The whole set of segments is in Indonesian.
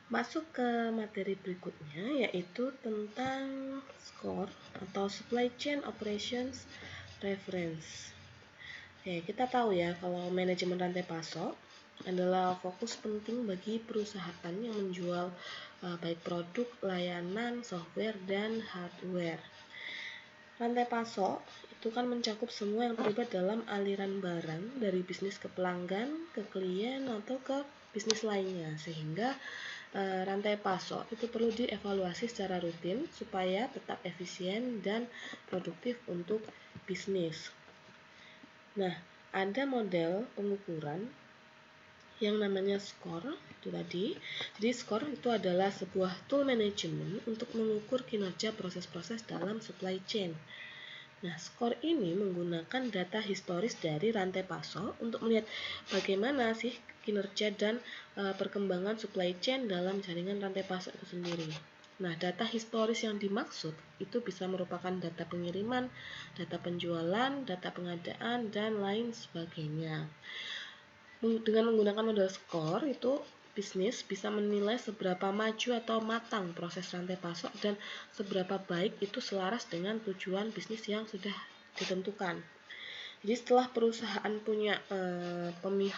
Masuk ke materi berikutnya, yaitu tentang SCORE atau Supply Chain Operations Reference. Oke, kita tahu ya kalau manajemen rantai pasok adalah fokus penting bagi perusahaan yang menjual baik produk, layanan, software, dan hardware. Rantai pasok itu kan mencakup semua yang terlibat dalam aliran barang dari bisnis ke pelanggan, ke klien, atau ke bisnis lainnya, sehingga rantai pasok itu perlu dievaluasi secara rutin supaya tetap efisien dan produktif untuk bisnis. Nah, ada model pengukuran yang namanya SCORE itu tadi. Jadi SCORE itu adalah sebuah tool manajemen untuk mengukur kinerja proses-proses dalam supply chain. Nah, SCORE ini menggunakan data historis dari rantai pasok untuk melihat bagaimana sih kinerja dan perkembangan supply chain dalam jaringan rantai pasok itu sendiri. Nah, data historis yang dimaksud itu bisa merupakan data pengiriman, data penjualan, data pengadaan, dan lain sebagainya. Dengan menggunakan model SCORE itu bisnis bisa menilai seberapa maju atau matang proses rantai pasok dan seberapa baik itu selaras dengan tujuan bisnis yang sudah ditentukan. Jadi setelah perusahaan punya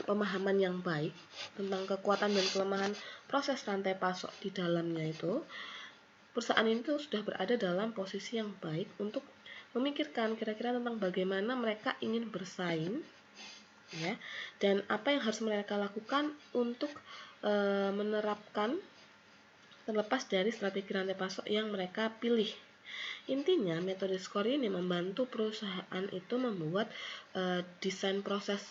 pemahaman yang baik tentang kekuatan dan kelemahan proses rantai pasok di dalamnya itu, perusahaan itu sudah berada dalam posisi yang baik untuk memikirkan kira-kira tentang bagaimana mereka ingin bersaing, ya, dan apa yang harus mereka lakukan untuk menerapkan terlepas dari strategi rantai pasok yang mereka pilih. Intinya, metode SCORE ini membantu perusahaan itu membuat desain proses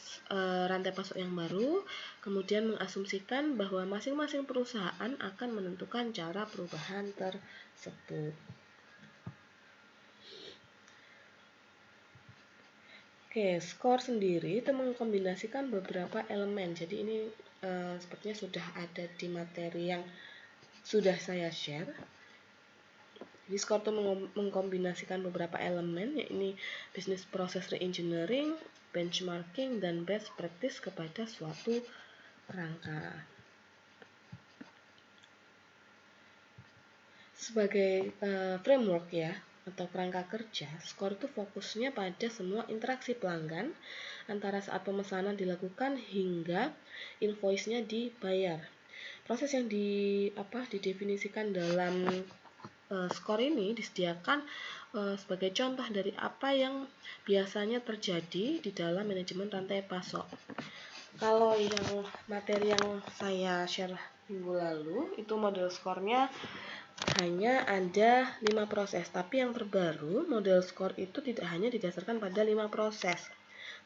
rantai pasok yang baru, kemudian mengasumsikan bahwa masing-masing perusahaan akan menentukan cara perubahan tersebut. Oke, SCORE sendiri itu mengkombinasikan beberapa elemen. Jadi ini sepertinya sudah ada di materi yang sudah saya share. Jadi SCORE itu mengkombinasikan beberapa elemen, yaitu business process reengineering, benchmarking, dan best practice kepada suatu rangka. Sebagai framework ya, atau kerangka kerja, SCORE itu fokusnya pada semua interaksi pelanggan antara saat pemesanan dilakukan hingga invoice-nya dibayar. Proses yang didefinisikan dalam SCORE ini disediakan sebagai contoh dari apa yang biasanya terjadi di dalam manajemen rantai pasok. Kalau yang materi yang saya share minggu lalu itu model SCORE-nya hanya ada 5 proses, tapi yang terbaru model SCORE itu tidak hanya didasarkan pada 5 proses,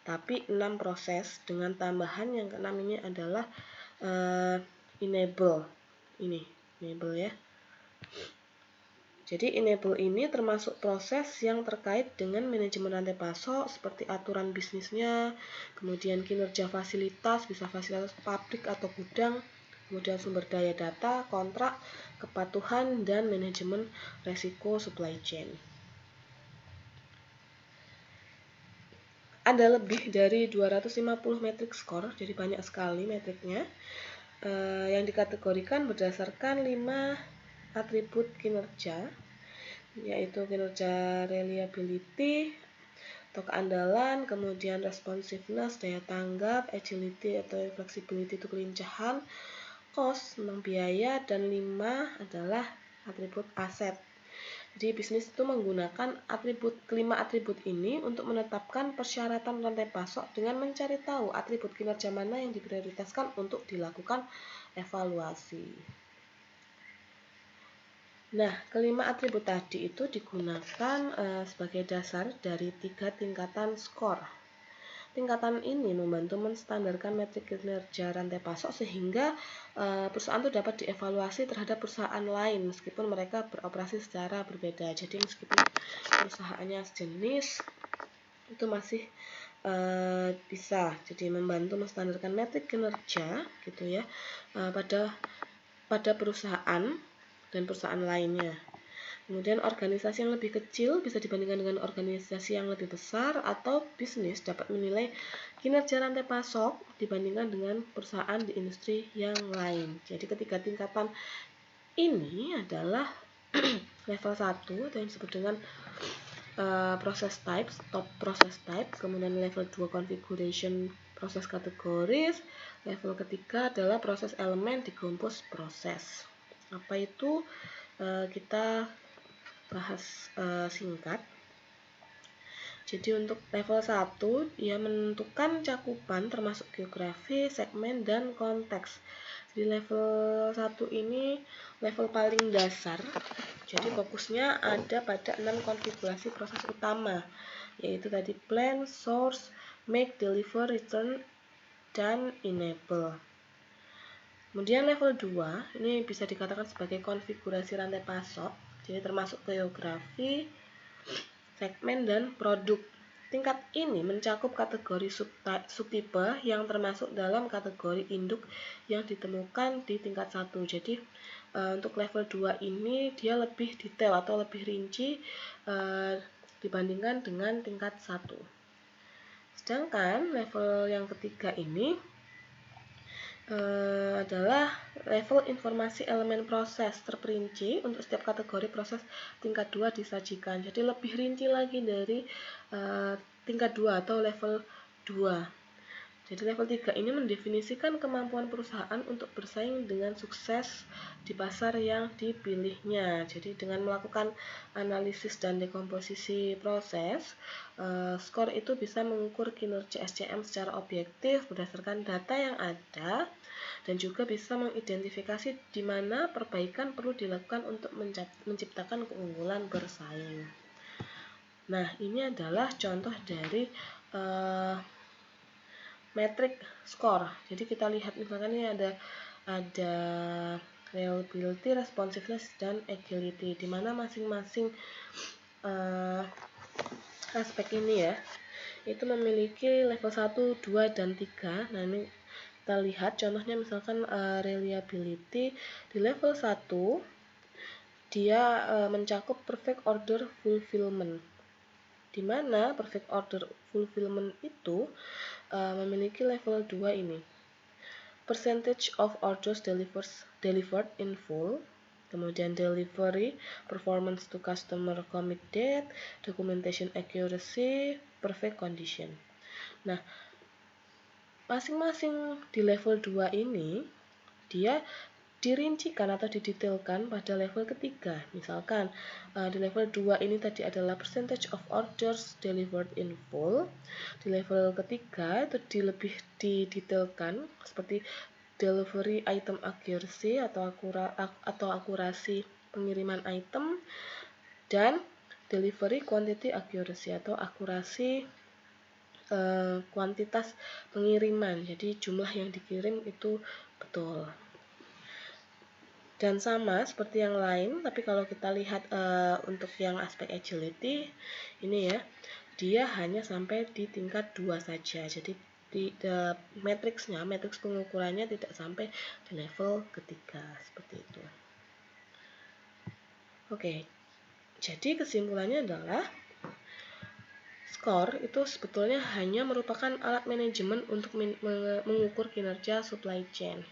tapi 6 proses dengan tambahan yang keenam ini adalah enable ya. Jadi enable ini termasuk proses yang terkait dengan manajemen rantai pasok seperti aturan bisnisnya, kemudian kinerja fasilitas, bisa fasilitas pabrik atau gudang, kemudian sumber daya data, kontrak, kepatuhan, dan manajemen resiko supply chain. Ada lebih dari 250 metrik SCORE, jadi banyak sekali metriknya yang dikategorikan berdasarkan 5 atribut kinerja, yaitu kinerja reliability atau keandalan, kemudian responsiveness, daya tanggap, agility atau flexibility itu kelincahan, cost tentang biaya, dan 5 adalah atribut aset. Jadi bisnis itu menggunakan kelima atribut ini untuk menetapkan persyaratan rantai pasok dengan mencari tahu atribut kinerja mana yang diprioritaskan untuk dilakukan evaluasi. Nah, kelima atribut tadi itu digunakan sebagai dasar dari 3 tingkatan SCORE. Tingkatan ini membantu menstandarkan metrik kinerja rantai pasok sehingga perusahaan itu dapat dievaluasi terhadap perusahaan lain meskipun mereka beroperasi secara berbeda. Jadi meskipun perusahaannya sejenis itu masih bisa jadi membantu menstandarkan metrik kinerja gitu ya pada perusahaan dan perusahaan lainnya. Kemudian organisasi yang lebih kecil bisa dibandingkan dengan organisasi yang lebih besar, atau bisnis dapat menilai kinerja rantai pasok dibandingkan dengan perusahaan di industri yang lain. Jadi ketiga tingkatan ini adalah level 1 atau yang disebut dengan process types, top process type, kemudian level 2 configuration proses kategoris, level ketiga adalah proses elemen decompose proses. Apa itu? Kita bahas singkat. Jadi untuk level 1 ia menentukan cakupan termasuk geografi, segmen, dan konteks. Di level 1 ini level paling dasar. Jadi fokusnya ada pada 6 konfigurasi proses utama, yaitu tadi plan, source, make, deliver, return, dan enable. Kemudian level 2 ini bisa dikatakan sebagai konfigurasi rantai pasok. Jadi termasuk geografi, segmen, dan produk. Tingkat ini mencakup kategori subtipe yang termasuk dalam kategori induk yang ditemukan di tingkat 1. Jadi untuk level 2 ini dia lebih detail atau lebih rinci dibandingkan dengan tingkat 1. Sedangkan level yang ketiga ini adalah level informasi elemen proses terperinci untuk setiap kategori proses tingkat 2 disajikan. Jadi lebih rinci lagi dari tingkat 2 atau level 2. Jadi level 3 ini mendefinisikan kemampuan perusahaan untuk bersaing dengan sukses di pasar yang dipilihnya. Jadi dengan melakukan analisis dan dekomposisi proses, skor itu bisa mengukur kinerja SCM secara objektif berdasarkan data yang ada, dan juga bisa mengidentifikasi di mana perbaikan perlu dilakukan untuk menciptakan keunggulan bersaing. Nah, ini adalah contoh dari metrik skor. Jadi kita lihat misalkan ini ada reliability, responsiveness, dan agility, di mana masing-masing aspek ini ya itu memiliki level 1, 2, dan 3. Nah, ini kita lihat contohnya misalkan reliability di level 1 dia mencakup perfect order fulfillment, di mana perfect order fulfillment itu memiliki level 2 ini. Percentage of orders delivered in full, kemudian delivery, performance to customer commit date, documentation accuracy, perfect condition. Nah, masing-masing di level 2 ini dia dirincikan atau didetailkan pada level ketiga. Misalkan di level 2 ini tadi adalah percentage of orders delivered in full. Di level ketiga itu lebih didetailkan seperti delivery item accuracy atau akurasi pengiriman item, dan delivery quantity accuracy atau akurasi kuantitas pengiriman. Jadi jumlah yang dikirim itu betul. Dan sama seperti yang lain, tapi kalau kita lihat untuk yang aspek agility ini ya, dia hanya sampai di tingkat 2 saja. Jadi matriks pengukurannya tidak sampai di level ketiga seperti itu. Oke. Jadi kesimpulannya adalah skor itu sebetulnya hanya merupakan alat manajemen untuk mengukur kinerja supply chain.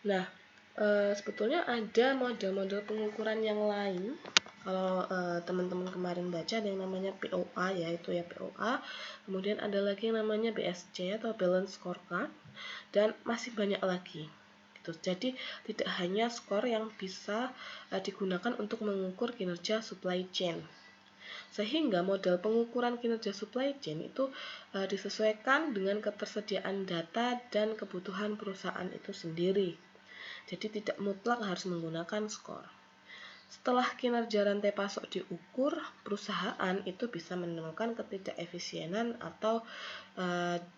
Nah, sebetulnya ada model-model pengukuran yang lain. Kalau teman-teman kemarin baca ada yang namanya POA, yaitu ya POA. Kemudian ada lagi yang namanya BSC atau Balance Scorecard, dan masih banyak lagi. Gitu. Jadi tidak hanya skor yang bisa digunakan untuk mengukur kinerja supply chain. Sehingga model pengukuran kinerja supply chain itu disesuaikan dengan ketersediaan data dan kebutuhan perusahaan itu sendiri. Jadi tidak mutlak harus menggunakan skor. Setelah kinerja rantai pasok diukur, perusahaan itu bisa menemukan ketidakefisienan atau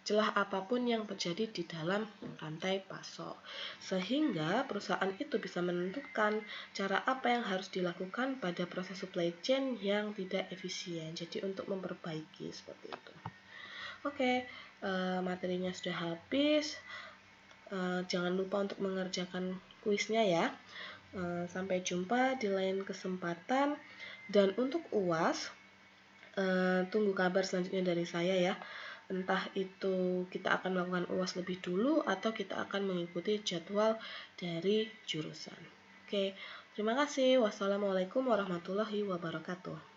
celah apapun yang terjadi di dalam rantai pasok. Sehingga perusahaan itu bisa menentukan cara apa yang harus dilakukan pada proses supply chain yang tidak efisien. Jadi untuk memperbaiki seperti itu. Oke, materinya sudah habis. Jangan lupa untuk mengerjakan kuisnya ya. Sampai jumpa di lain kesempatan. Dan untuk UAS, tunggu kabar selanjutnya dari saya ya. Entah itu kita akan melakukan UAS lebih dulu atau kita akan mengikuti jadwal dari jurusan. Oke, terima kasih. Wassalamualaikum warahmatullahi wabarakatuh.